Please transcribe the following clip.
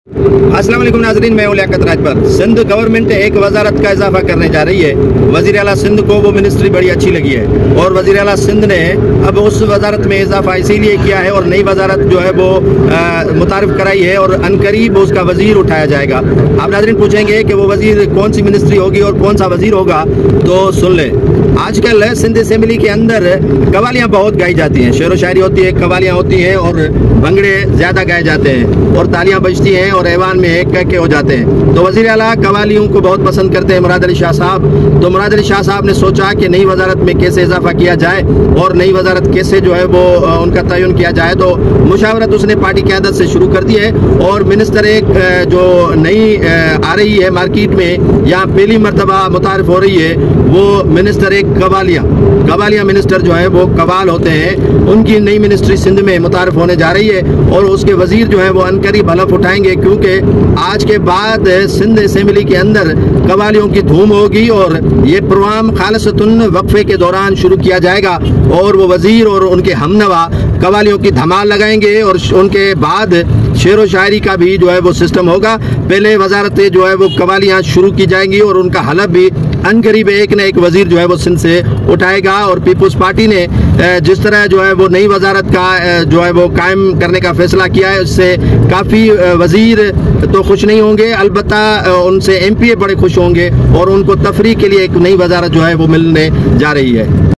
अस्सलाम वालेकुम नाज़रीन, मैं लियाकत राजभर। सिंध गवर्नमेंट एक वजारत का इजाफा करने जा रही है। वज़ीर आला सिंध को वो मिनिस्ट्री बड़ी अच्छी लगी है और वज़ीर आला सिंध ने अब उस वजारत में इजाफा इसीलिए किया है और नई वजारत जो है वो मुतारिफ कराई है और अनकरीब उसका वजीर उठाया जाएगा। आप नाज़रीन पूछेंगे कि वो वजीर कौन सी मिनिस्ट्री होगी और कौन सा वजीर होगा, तो सुन लें। आजकल सिंध असेंबली के अंदर कवालियाँ बहुत गाई जाती हैं, शेर व शायरी होती है, कवालियाँ होती हैं और भंगड़े ज़्यादा गाए जाते हैं और तालियाँ बजती हैं और ऐवान में एक कह के हो जाते हैं। तो वज़ीर आला कवालियों को बहुत पसंद करते हैं मुराद अली शाह साहब। तो मुराद अली शाह साहब ने सोचा कि नई वजारत में कैसे इजाफा किया जाए और नई वजारत कैसे जो है वो उनका तयन किया जाए। तो मुशावरत उसने पार्टी क़यादत से शुरू कर दी है और मिनिस्टर एक जो नई आ रही है मार्केट में, यहाँ पहली मरतबा मुतारिफ हो रही है, वो मिनिस्टर एक कवालिया मिनिस्टर जो है वो कवाल होते हैं, उनकी नई मिनिस्ट्री सिंध में मुतारिफ होने जा रही है और उसके वजीर जो है वो अनकरीब हलफ उठाएंगे, क्योंकि आज के बाद सिंध असेंबली के अंदर कवालियों की धूम होगी और ये प्रोग्राम खालिसतुन वक्फे के दौरान शुरू किया जाएगा और वो वजीर और उनके हमनवा कवालियों की धमाल लगाएंगे और उनके बाद शेर व शायरी का भी जो है वो सिस्टम होगा। पहले वजारतें जो है वो कवालियाँ शुरू की जाएंगी और उनका हलफ भी अनकरीब एक न एक वजीर जो है वो सिंध से उठाएगा। और पीपुल्स पार्टी ने जिस तरह जो है वो नई वजारत का जो है वो कायम करने का फैसला किया है, उससे काफ़ी वजीर तो खुश नहीं होंगे, अलबत्ता उनसे MPA बड़े खुश होंगे और उनको तफरीह के लिए एक नई वजारत जो है वो मिलने जा रही है।